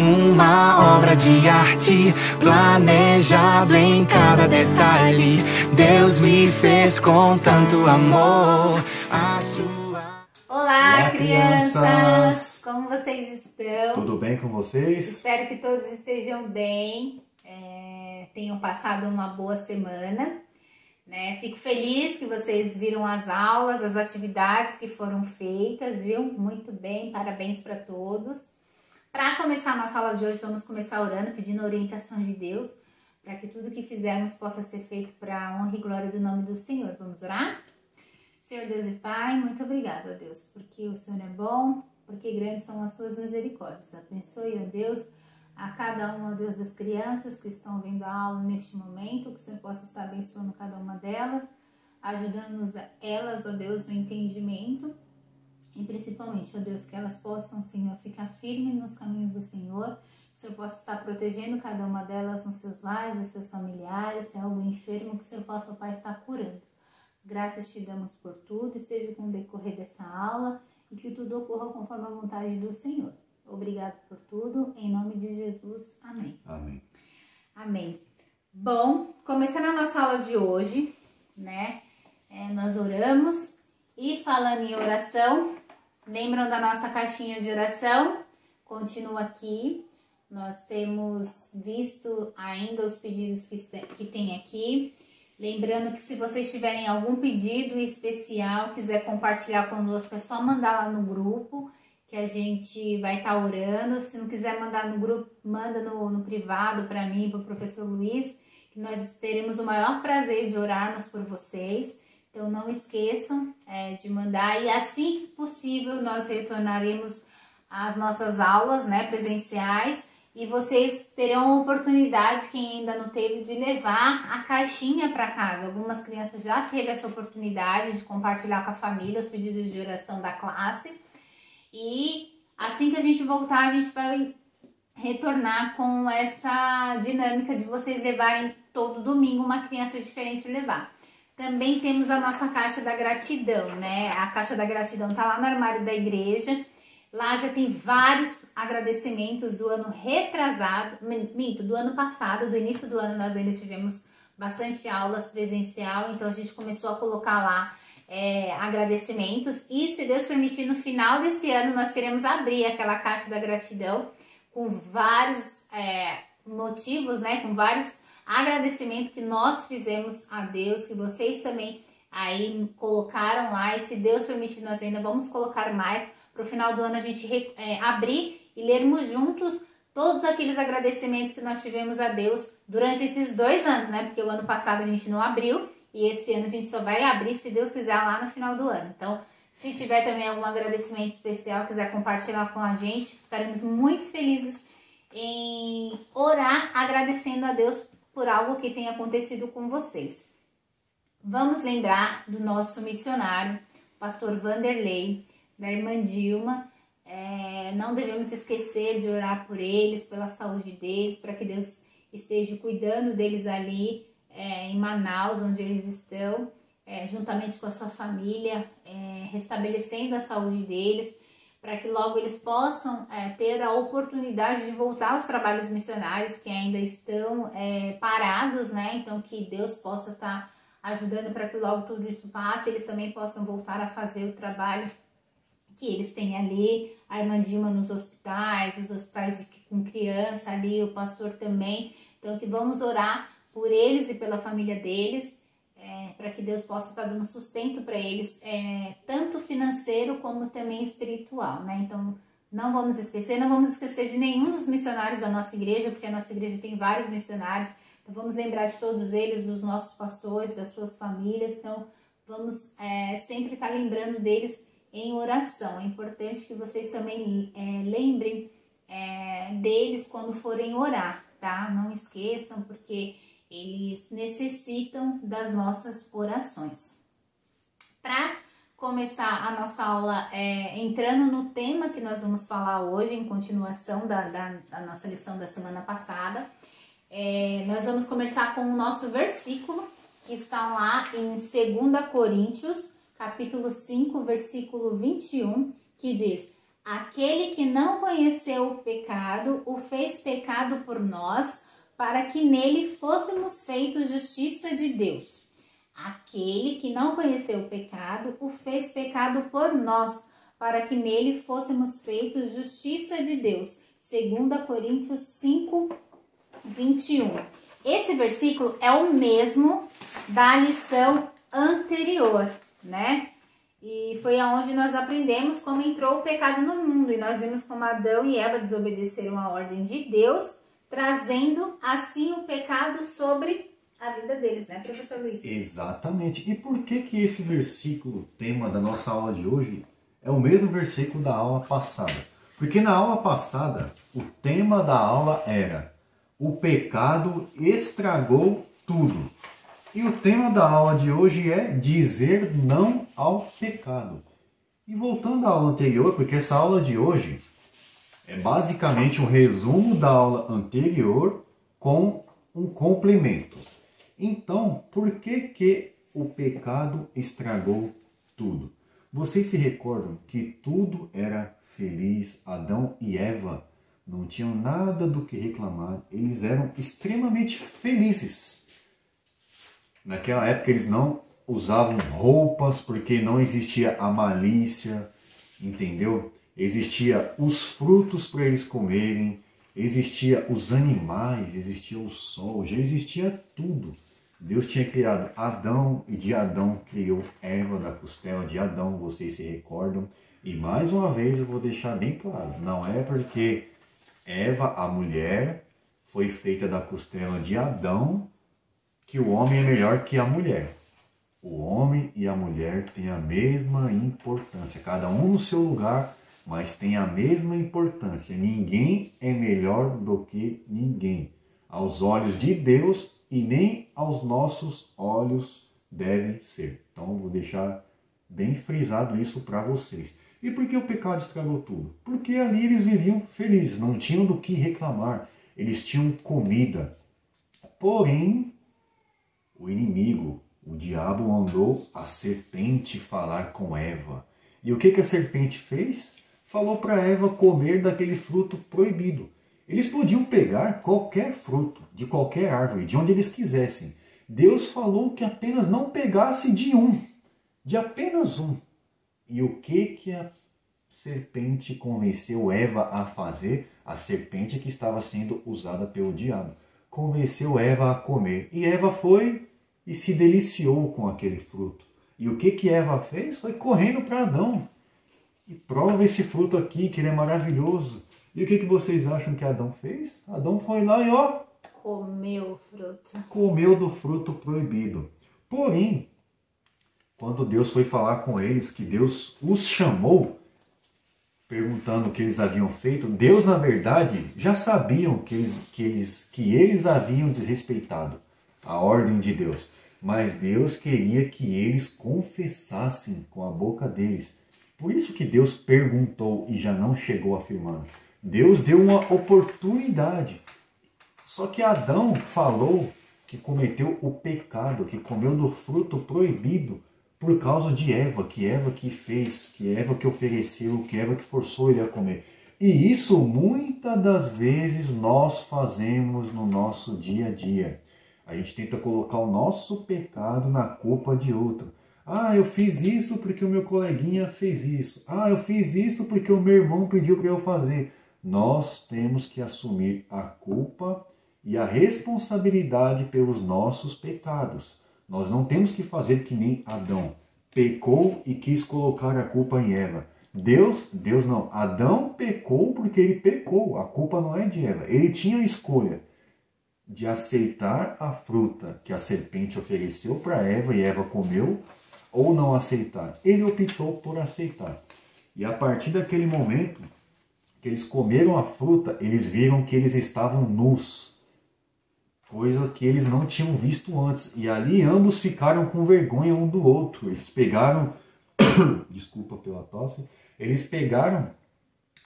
uma obra de arte, planejado em cada detalhe. Deus me fez com tanto amor. Olá, crianças! Como vocês estão? Tudo bem com vocês? Espero que todos estejam bem, tenham passado uma boa semana, né? Fico feliz que vocês viram as aulas, as atividades que foram feitas, viu? Muito bem, parabéns para todos. Para começar a nossa aula de hoje, vamos começar orando, pedindo a orientação de Deus, para que tudo que fizermos possa ser feito para a honra e glória do nome do Senhor. Vamos orar? Senhor Deus e Pai, muito obrigado, ó Deus, porque o Senhor é bom, porque grandes são as suas misericórdias. Abençoe, ó Deus, a cada uma, ó Deus, das crianças que estão vendo a aula neste momento, que o Senhor possa estar abençoando cada uma delas, ajudando-nos elas, ó Deus, no entendimento e principalmente, ó Deus, que elas possam, Senhor, ficar firmes nos caminhos do Senhor, que o Senhor possa estar protegendo cada uma delas nos seus lares, nos seus familiares, se é algo enfermo, que o Senhor possa, ó Pai, estar curando. Graças te damos por tudo, esteja com o decorrer dessa aula e que tudo ocorra conforme a vontade do Senhor. Obrigado por tudo, em nome de Jesus, amém. Amém. Amém. Bom, começando a nossa aula de hoje, né, nós oramos e falando em oração, lembram da nossa caixinha de oração? Continua aqui, nós temos visto ainda os pedidos que tem aqui. Lembrando que se vocês tiverem algum pedido especial, quiser compartilhar conosco, é só mandar lá no grupo, que a gente vai estar orando. Se não quiser mandar no grupo, manda no privado para mim, para o professor Luiz, que nós teremos o maior prazer de orarmos por vocês. Então não esqueçam de mandar, e assim que possível nós retornaremos às nossas aulas, né, presenciais. E vocês terão a oportunidade, quem ainda não teve, de levar a caixinha para casa. Algumas crianças já teve essa oportunidade de compartilhar com a família os pedidos de oração da classe. E assim que a gente voltar, a gente vai retornar com essa dinâmica de vocês levarem todo domingo uma criança diferente levar. Também temos a nossa caixa da gratidão, né? A caixa da gratidão tá lá no armário da igreja. Lá já tem vários agradecimentos do ano retrasado, do ano passado, do início do ano nós ainda tivemos bastante aulas presencial, então a gente começou a colocar lá agradecimentos. E se Deus permitir, no final desse ano nós queremos abrir aquela caixa da gratidão com vários motivos, né, com vários agradecimentos que nós fizemos a Deus, que vocês também aí colocaram lá, e se Deus permitir nós ainda vamos colocar mais, para o final do ano a gente abrir e lermos juntos todos aqueles agradecimentos que nós tivemos a Deus durante esses 2 anos, né? Porque o ano passado a gente não abriu e esse ano a gente só vai abrir, se Deus quiser, lá no final do ano. Então, se tiver também algum agradecimento especial, quiser compartilhar com a gente, ficaremos muito felizes em orar agradecendo a Deus por algo que tenha acontecido com vocês. Vamos lembrar do nosso missionário, pastor Vanderlei, da irmã Dilma. Não devemos esquecer de orar por eles, pela saúde deles, para que Deus esteja cuidando deles ali em Manaus, onde eles estão, juntamente com a sua família, restabelecendo a saúde deles, para que logo eles possam ter a oportunidade de voltar aos trabalhos missionários que ainda estão parados, né? Então que Deus possa estar ajudando para que logo tudo isso passe, eles também possam voltar a fazer o trabalho que eles têm ali, a irmã Dilma nos hospitais, os hospitais com criança ali, o pastor também. Então que vamos orar por eles e pela família deles, para que Deus possa estar dando sustento para eles, tanto financeiro como também espiritual, né? Então não vamos esquecer de nenhum dos missionários da nossa igreja, porque a nossa igreja tem vários missionários. Então vamos lembrar de todos eles, dos nossos pastores, das suas famílias. Então vamos sempre estar lembrando deles em oração. É importante que vocês também lembrem deles quando forem orar, tá? Não esqueçam, porque eles necessitam das nossas orações. Para começar a nossa aula entrando no tema que nós vamos falar hoje, em continuação da nossa lição da semana passada, nós vamos começar com o nosso versículo, que está lá em 2 Coríntios, capítulo 5, versículo 21, que diz: Aquele que não conheceu o pecado, o fez pecado por nós, para que nele fôssemos feitos justiça de Deus. Aquele que não conheceu o pecado, o fez pecado por nós, para que nele fôssemos feitos justiça de Deus. 2 Coríntios 5, 21. Esse versículo é o mesmo da lição anterior, né? E foi aonde nós aprendemos como entrou o pecado no mundo. E nós vimos como Adão e Eva desobedeceram a ordem de Deus, trazendo assim o pecado sobre a vida deles, né, professor Luiz? Exatamente. E por que que esse versículo, tema da nossa aula de hoje, é o mesmo versículo da aula passada? Porque na aula passada, o tema da aula era: o pecado estragou tudo. E o tema da aula de hoje é dizer não ao pecado. E voltando à aula anterior, porque essa aula de hoje é basicamente um resumo da aula anterior com um complemento. Então, por que que o pecado estragou tudo? Vocês se recordam que tudo era feliz? Adão e Eva não tinham nada do que reclamar. Eles eram extremamente felizes. Naquela época eles não usavam roupas porque não existia a malícia, entendeu? Existia os frutos para eles comerem, existia os animais, existia o sol, já existia tudo. Deus tinha criado Adão e de Adão criou Eva, da costela de Adão, vocês se recordam? E mais uma vez eu vou deixar bem claro, não é porque Eva, a mulher, foi feita da costela de Adão que o homem é melhor que a mulher. O homem e a mulher têm a mesma importância, cada um no seu lugar, mas tem a mesma importância. Ninguém é melhor do que ninguém, aos olhos de Deus, e nem aos nossos olhos deve ser. Então vou deixar bem frisado isso para vocês. E por que o pecado estragou tudo? Porque ali eles viviam felizes, não tinham do que reclamar, eles tinham comida. Porém, o inimigo, o diabo, mandou a serpente falar com Eva. E o que a serpente fez? Falou para Eva comer daquele fruto proibido. Eles podiam pegar qualquer fruto, de qualquer árvore, de onde eles quisessem. Deus falou que apenas não pegasse de apenas um. E o que a serpente convenceu Eva a fazer? A serpente que estava sendo usada pelo diabo. Convenceu Eva a comer. E Eva foi e se deliciou com aquele fruto. E o que Eva fez? Foi correndo para Adão. E prova esse fruto aqui, que ele é maravilhoso. E o que vocês acham que Adão fez? Adão foi lá e comeu o fruto. Comeu do fruto proibido. Porém, quando Deus foi falar com eles, que Deus os chamou, perguntando o que eles haviam feito, Deus, na verdade, já sabiam que eles haviam desrespeitado a ordem de Deus. Mas Deus queria que eles confessassem com a boca deles. Por isso que Deus perguntou e já não chegou afirmando. Deus deu uma oportunidade. Só que Adão falou que cometeu o pecado, que comeu do fruto proibido por causa de Eva que fez, que Eva que ofereceu, que Eva que forçou ele a comer. E isso muitas das vezes nós fazemos no nosso dia a dia. A gente tenta colocar o nosso pecado na culpa de outro. Ah, eu fiz isso porque o meu coleguinha fez isso. Ah, eu fiz isso porque o meu irmão pediu para eu fazer. Nós temos que assumir a culpa e a responsabilidade pelos nossos pecados. Nós não temos que fazer que nem Adão. Pecou e quis colocar a culpa em Eva. Deus não. Adão pecou porque ele pecou. A culpa não é de Eva. Ele tinha a escolha de aceitar a fruta que a serpente ofereceu para Eva e Eva comeu, ou não aceitar. Ele optou por aceitar. E a partir daquele momento que eles comeram a fruta, eles viram que eles estavam nus, coisa que eles não tinham visto antes. E ali ambos ficaram com vergonha um do outro. Eles pegaram, desculpa pela tosse, eles pegaram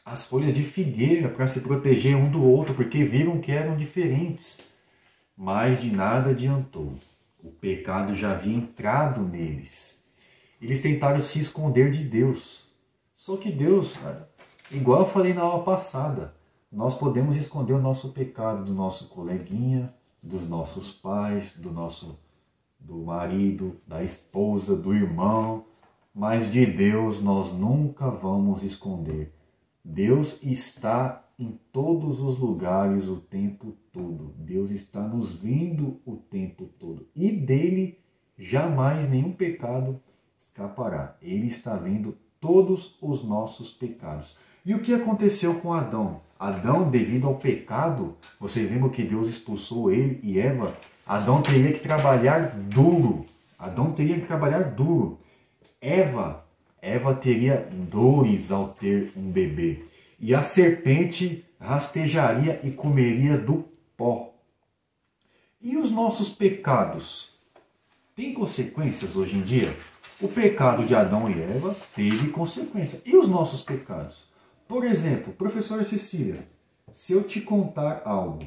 as folhas de figueira para se proteger um do outro, porque viram que eram diferentes. Mas de nada adiantou. O pecado já havia entrado neles. Eles tentaram se esconder de Deus. Só que Deus Igual eu falei na aula passada, nós podemos esconder o nosso pecado do nosso coleguinha, dos nossos pais, do marido, da esposa, do irmão, mas de Deus nós nunca vamos esconder. Deus está em todos os lugares o tempo todo. Deus está nos vendo o tempo todo. E dele jamais nenhum pecado escapará. Ele está vendo todos os nossos pecados. E o que aconteceu com Adão? Adão, devido ao pecado, vocês lembram que Deus expulsou ele e Eva? Adão teria que trabalhar duro. Adão teria que trabalhar duro. Eva teria dores ao ter um bebê. E a serpente rastejaria e comeria do pó. E os nossos pecados? Tem consequências hoje em dia? O pecado de Adão e Eva teve consequência. E os nossos pecados? Por exemplo, professora Cecília, se eu te contar algo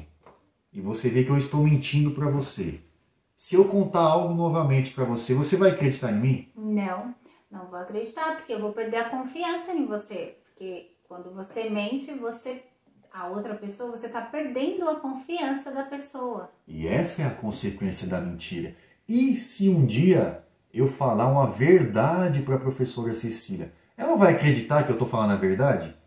e você vê que eu estou mentindo para você, se eu contar algo novamente para você, você vai acreditar em mim? Não vou acreditar, porque eu vou perder a confiança em você. Porque quando você mente, a outra pessoa, você está perdendo a confiança da pessoa. E essa é a consequência da mentira. E se um dia eu falar uma verdade para a professora Cecília, ela vai acreditar que eu estou falando a verdade?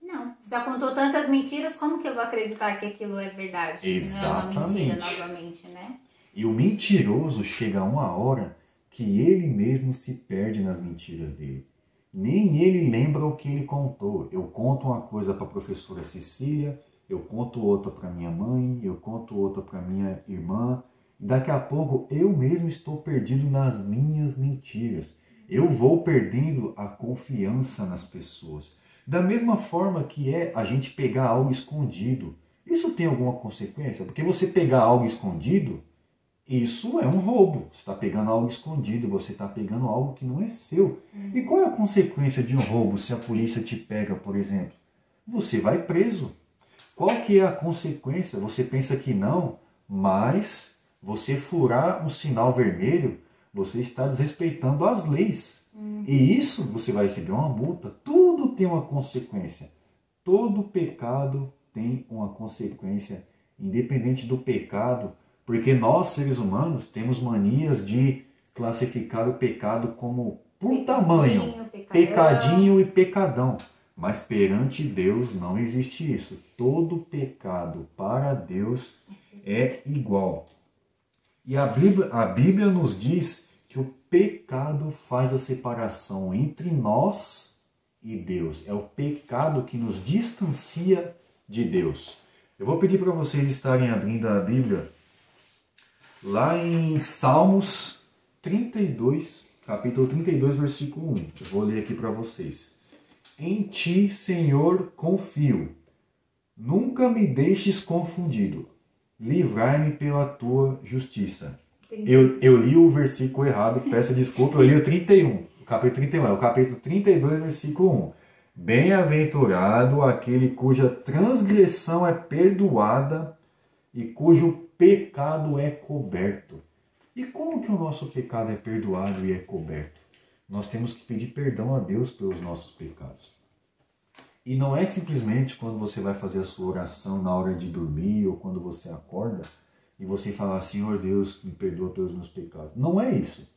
Não. Já contou tantas mentiras, como que eu vou acreditar que aquilo é verdade? Exatamente. Não é uma mentira novamente, né? E o mentiroso chega uma hora que ele mesmo se perde nas mentiras dele. Nem ele lembra o que ele contou. Eu conto uma coisa para a professora Cecília, eu conto outra para minha mãe, eu conto outra para minha irmã. Daqui a pouco eu mesmo estou perdido nas minhas mentiras. Eu vou perdendo a confiança nas pessoas. Da mesma forma que é a gente pegar algo escondido. Isso tem alguma consequência? Porque você pegar algo escondido, isso é um roubo. Você está pegando algo escondido, você está pegando algo que não é seu. E qual é a consequência de um roubo se a polícia te pega, por exemplo? Você vai preso. Qual que é a consequência? Você pensa que não, mas você furar um sinal vermelho, você está desrespeitando as leis. E isso você vai receber uma multa. Tudo tem uma consequência. Todo pecado tem uma consequência, independente do pecado, porque nós, seres humanos, temos manias de classificar o pecado como por tamanho, pecadinho e pecadão. Mas perante Deus não existe isso. Todo pecado para Deus é igual. E a Bíblia nos diz que o pecado faz a separação entre nós e Deus. É o pecado que nos distancia de Deus. Eu vou pedir para vocês estarem abrindo a Bíblia lá em Salmos 32, capítulo 32, versículo 1. Eu vou ler aqui para vocês. Em ti, Senhor, confio. Nunca me deixes confundido. Livrai-me pela tua justiça. Eu li o versículo errado, peço desculpa, eu li o 31, o capítulo 31, é o capítulo 32, versículo 1. Bem-aventurado aquele cuja transgressão é perdoada e cujo pecado é coberto. E como que o nosso pecado é perdoado e é coberto? Nós temos que pedir perdão a Deus pelos nossos pecados. E não é simplesmente quando você vai fazer a sua oração na hora de dormir ou quando você acorda e você falar, Senhor Deus, me perdoa pelos meus pecados. Não é isso.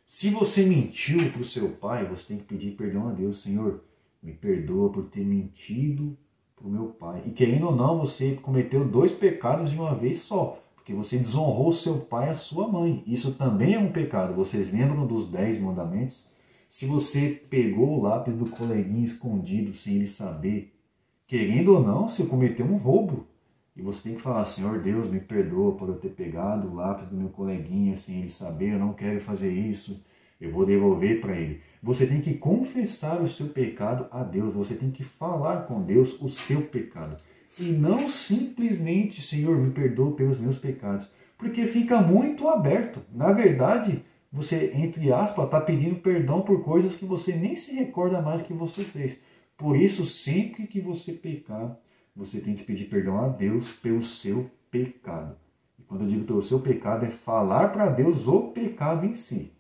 Se você mentiu para o seu pai, você tem que pedir perdão a Deus. Senhor, me perdoa por ter mentido para o meu pai. E querendo ou não, você cometeu 2 pecados de uma vez só. Porque você desonrou seu pai e a sua mãe. Isso também é um pecado. Vocês lembram dos 10 mandamentos? Se você pegou o lápis do coleguinha escondido sem ele saber, querendo ou não, você cometeu um roubo. E você tem que falar, Senhor Deus, me perdoa por eu ter pegado o lápis do meu coleguinha sem ele saber, eu não quero fazer isso, eu vou devolver para ele. Você tem que confessar o seu pecado a Deus, você tem que falar com Deus o seu pecado. E não simplesmente, Senhor, me perdoa pelos meus pecados, porque fica muito aberto. Na verdade, você, entre aspas, está pedindo perdão por coisas que você nem se recorda mais que você fez. Por isso, sempre que você pecar, você tem que pedir perdão a Deus pelo seu pecado. E quando eu digo pelo seu pecado, é falar para Deus o pecado em si.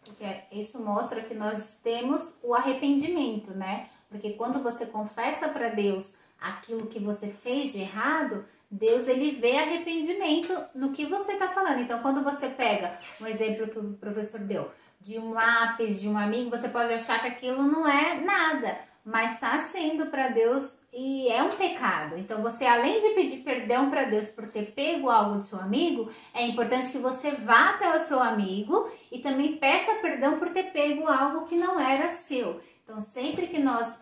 Porque isso mostra que nós temos o arrependimento, né? Porque quando você confessa para Deus aquilo que você fez de errado, Deus ele vê arrependimento no que você está falando. Então, quando você pega um exemplo que o professor deu, de um lápis, de um amigo, você pode achar que aquilo não é nada, mas está sendo para Deus e é um pecado. Então, você, além de pedir perdão para Deus por ter pego algo do seu amigo, é importante que você vá até o seu amigo e também peça perdão por ter pego algo que não era seu. Então, sempre que nós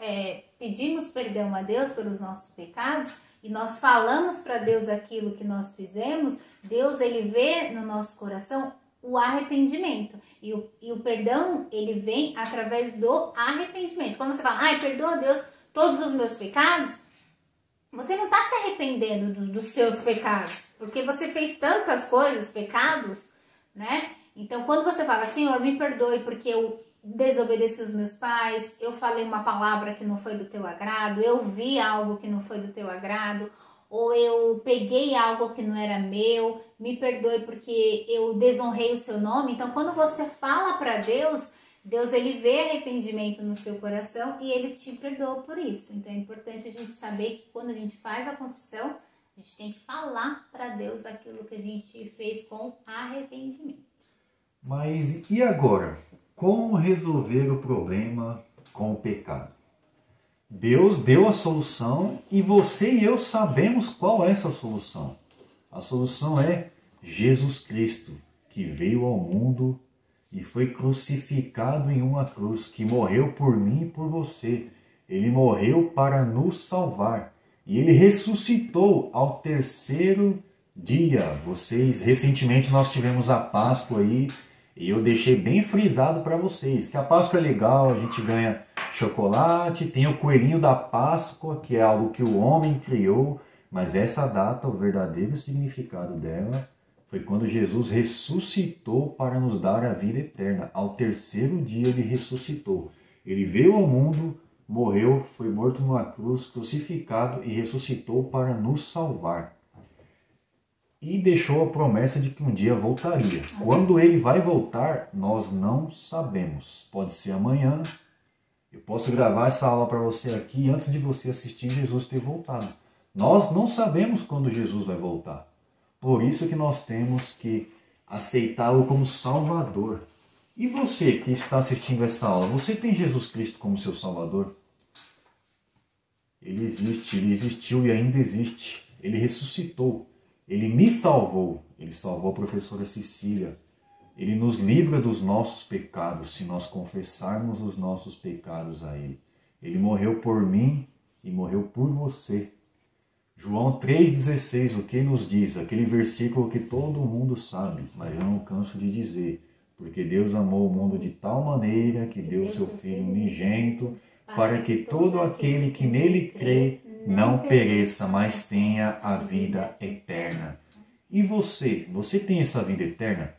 pedimos perdão a Deus pelos nossos pecados e nós falamos para Deus aquilo que nós fizemos, Deus ele vê no nosso coração o arrependimento. E o perdão, ele vem através do arrependimento. Quando você fala, ai, perdoa Deus todos os meus pecados, você não está se arrependendo dos seus pecados, porque você fez tantas coisas, pecados, né? Então, quando você fala, Senhor, me perdoe porque eu desobedeci os meus pais, eu falei uma palavra que não foi do teu agrado, eu vi algo que não foi do teu agrado, ou eu peguei algo que não era meu, me perdoe porque eu desonrei o seu nome. Então, quando você fala para Deus, Deus ele vê arrependimento no seu coração e ele te perdoa por isso. Então, é importante a gente saber que quando a gente faz a confissão, a gente tem que falar para Deus aquilo que a gente fez com arrependimento. Mas e agora? Como resolver o problema com o pecado? Deus deu a solução e você e eu sabemos qual é essa solução. A solução é Jesus Cristo, que veio ao mundo e foi crucificado em uma cruz, que morreu por mim e por você. Ele morreu para nos salvar e ele ressuscitou ao terceiro dia. Recentemente nós tivemos a Páscoa aí, e eu deixei bem frisado para vocês que a Páscoa é legal, a gente ganha chocolate, tem o coelhinho da Páscoa, que é algo que o homem criou, mas essa data, o verdadeiro significado dela, foi quando Jesus ressuscitou para nos dar a vida eterna. Ao terceiro dia ele ressuscitou. Ele veio ao mundo, morreu, foi morto numa cruz, crucificado e ressuscitou para nos salvar. E deixou a promessa de que um dia voltaria. Quando ele vai voltar, nós não sabemos. Pode ser amanhã. Eu posso gravar essa aula para você aqui antes de você assistir Jesus ter voltado. Nós não sabemos quando Jesus vai voltar. Por isso que nós temos que aceitá-lo como Salvador. E você que está assistindo essa aula, você tem Jesus Cristo como seu Salvador? Ele existe, ele existiu e ainda existe. Ele ressuscitou. Ele me salvou, ele salvou a professora Cecília. Ele nos livra dos nossos pecados se nós confessarmos os nossos pecados a ele. Ele morreu por mim e morreu por você. João 3,16, o que nos diz? Aquele versículo que todo mundo sabe, mas eu não canso de dizer. Porque Deus amou o mundo de tal maneira que deu seu Filho unigênito, para que todo aquele que nele crê não pereça, mas tenha a vida eterna. E você tem essa vida eterna?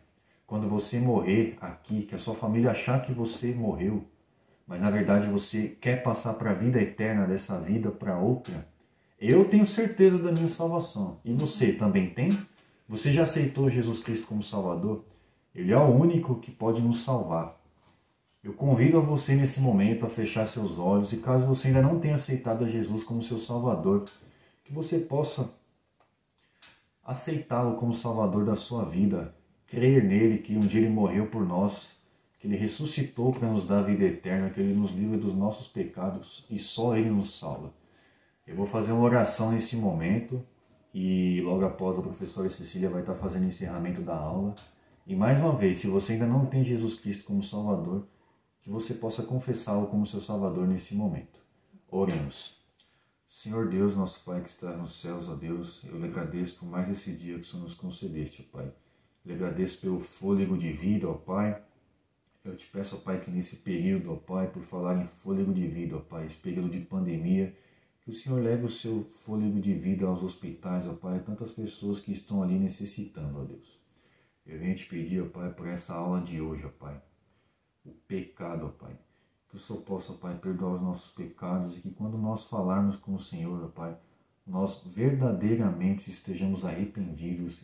Quando você morrer aqui, que a sua família achar que você morreu, mas na verdade você quer passar para a vida eterna, dessa vida para outra, eu tenho certeza da minha salvação. E você também tem? Você já aceitou Jesus Cristo como Salvador? Ele é o único que pode nos salvar. Eu convido a você nesse momento a fechar seus olhos e caso você ainda não tenha aceitado a Jesus como seu Salvador, que você possa aceitá-lo como Salvador da sua vida, crer nele, que um dia ele morreu por nós, que ele ressuscitou para nos dar a vida eterna, que ele nos livra dos nossos pecados e só ele nos salva. Eu vou fazer uma oração nesse momento e logo após a professora Cecília vai estar fazendo o encerramento da aula. E mais uma vez, se você ainda não tem Jesus Cristo como Salvador, que você possa confessá-lo como seu Salvador nesse momento. Oremos. Senhor Deus, nosso Pai que está nos céus, ó Deus, eu lhe agradeço por mais esse dia que o Senhor nos concedeste, ó Pai. Eu lhe agradeço pelo fôlego de vida, ó Pai. Eu te peço, ó Pai, que nesse período, ó Pai, por falar em fôlego de vida, ó Pai, esse período de pandemia, que o Senhor leve o seu fôlego de vida aos hospitais, ó Pai, tantas pessoas que estão ali necessitando, ó Deus. Eu venho te pedir, ó Pai, por essa aula de hoje, ó Pai, o pecado, ó Pai. Que o Senhor possa, ó Pai, perdoar os nossos pecados e que quando nós falarmos com o Senhor, ó Pai, nós verdadeiramente estejamos arrependidos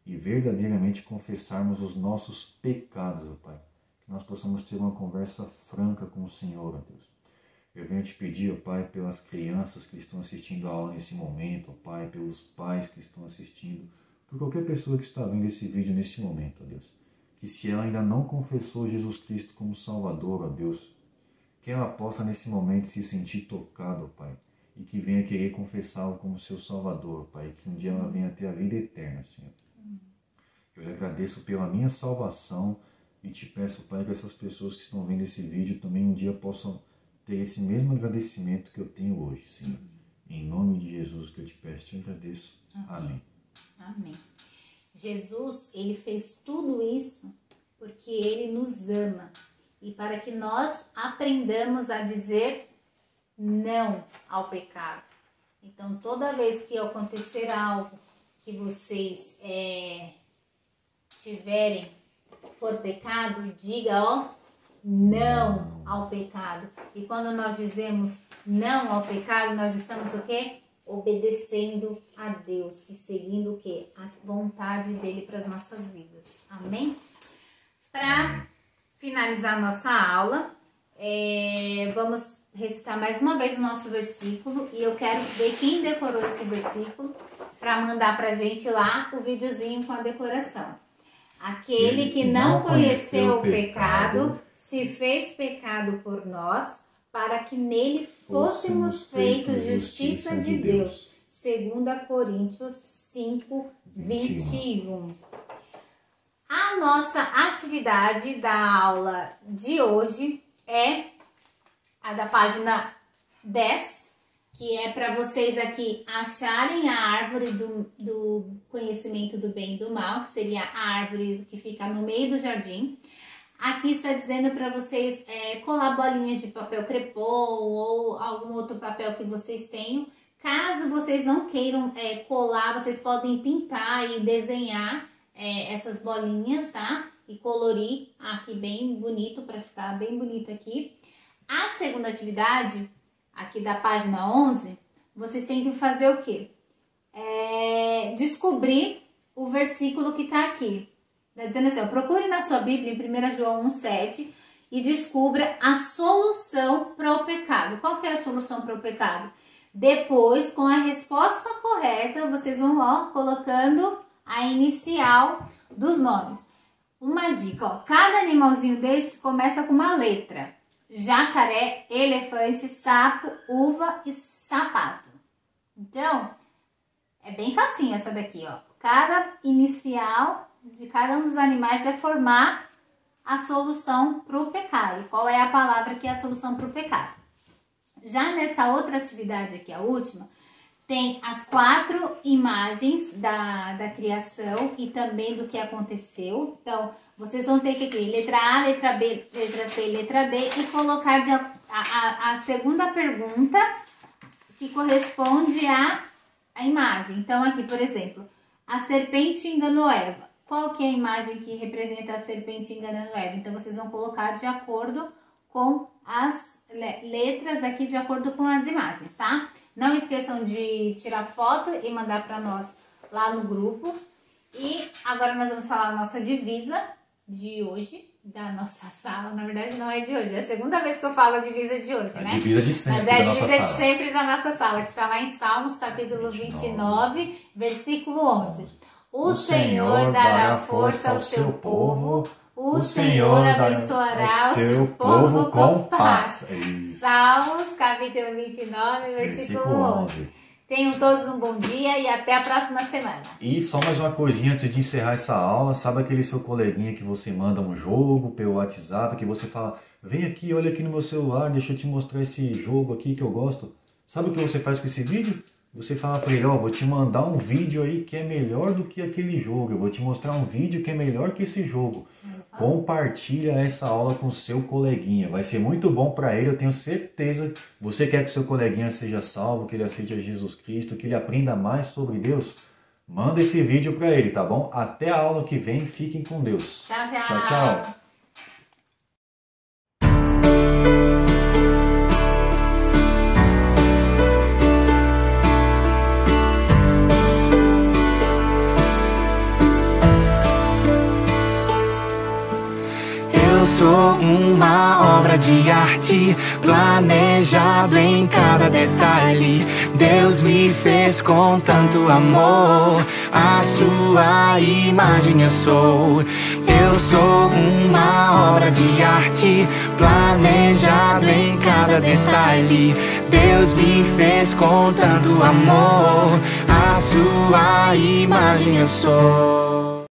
e verdadeiramente confessarmos os nossos pecados, ó Pai. Que nós possamos ter uma conversa franca com o Senhor, ó Deus. Eu venho te pedir, ó Pai, pelas crianças que estão assistindo a aula nesse momento, ó Pai, pelos pais que estão assistindo, por qualquer pessoa que está vendo esse vídeo nesse momento, ó Deus. Que se ela ainda não confessou Jesus Cristo como Salvador, ó Deus, que ela possa nesse momento se sentir tocada, ó Pai, e que venha querer confessá-lo como seu Salvador, ó Pai, que um dia ela venha ter a vida eterna, Senhor. Eu lhe agradeço pela minha salvação e te peço, Pai, que essas pessoas que estão vendo esse vídeo também um dia possam ter esse mesmo agradecimento que eu tenho hoje, Senhor. Em nome de Jesus que eu te peço, te agradeço. Amém. Amém. Jesus, ele fez tudo isso porque ele nos ama e para que nós aprendamos a dizer não ao pecado. Então, toda vez que acontecer algo que vocês tiverem, for pecado, diga, ó, não ao pecado. E quando nós dizemos não ao pecado, nós estamos o quê? Obedecendo a Deus e seguindo o quê? A vontade dele para as nossas vidas. Amém? Para finalizar nossa aula, vamos recitar mais uma vez o nosso versículo e eu quero ver quem decorou esse versículo para mandar pra gente lá o videozinho com a decoração. Aquele que não conheceu o pecado se fez pecado por nós, para que nele fôssemos feitos justiça de Deus. 2 Coríntios 5, 21. A nossa atividade da aula de hoje é a da página 10, que é para vocês aqui acharem a árvore do conhecimento do bem e do mal, que seria a árvore que fica no meio do jardim. Aqui está dizendo para vocês colar bolinhas de papel crepô ou algum outro papel que vocês tenham. Caso vocês não queiram colar, vocês podem pintar e desenhar essas bolinhas, tá? E colorir aqui bem bonito, para ficar bem bonito aqui. A segunda atividade, aqui da página 11, vocês têm que fazer o quê? Descobrir o versículo que está aqui. Tá dizendo assim, ó, procure na sua Bíblia, em 1 João 1,7, e descubra a solução para o pecado. Qual que é a solução para o pecado? Depois, com a resposta correta, vocês vão, ó, colocando a inicial dos nomes. Uma dica, ó, cada animalzinho desse começa com uma letra. Jacaré, elefante, sapo, uva e sapato. Então, é bem facinho essa daqui, ó. Cada inicial de cada um dos animais vai formar a solução para o pecado. E qual é a palavra que é a solução para o pecado? Já nessa outra atividade aqui, a última, tem as 4 imagens da criação e também do que aconteceu. Então, vocês vão ter que ter letra A, letra B, letra C, letra D e colocar a segunda pergunta que corresponde à imagem. Então, aqui, por exemplo, a serpente enganou Eva. Qual que é a imagem que representa a serpente enganando Eva? Então, vocês vão colocar de acordo com as letras aqui, de acordo com as imagens, tá? Não esqueçam de tirar foto e mandar para nós lá no grupo. E agora nós vamos falar a nossa divisa de hoje, da nossa sala. Na verdade, não é de hoje, é a segunda vez que eu falo a divisa de hoje, né? A divisa de sempre. Mas é a divisa de sempre da nossa sala, que está lá em Salmos, capítulo 29, versículo 11. O Senhor dará força ao seu povo, o Senhor abençoará o seu povo com paz. Salmos, capítulo 29, versículo 11. Tenham todos um bom dia e até a próxima semana. E só mais uma coisinha antes de encerrar essa aula. Sabe aquele seu coleguinha que você manda um jogo pelo WhatsApp, que você fala, vem aqui, olha aqui no meu celular, deixa eu te mostrar esse jogo aqui que eu gosto. Sabe o que você faz com esse vídeo? Você fala para ele, ó, vou te mandar um vídeo aí que é melhor do que aquele jogo. Eu vou te mostrar um vídeo que é melhor que esse jogo. Compartilha essa aula com seu coleguinha. Vai ser muito bom para ele, eu tenho certeza. Você quer que seu coleguinha seja salvo, que ele aceite a Jesus Cristo, que ele aprenda mais sobre Deus? Manda esse vídeo para ele, tá bom? Até a aula que vem, fiquem com Deus. Tchau, tchau. Tchau, tchau. Eu sou uma obra obra de arte, planejado em cada detalhe. Deus me fez com tanto amor, a sua imagem eu sou. Eu sou uma obra de arte, planejado em cada detalhe. Deus me fez com tanto amor, a sua imagem eu sou.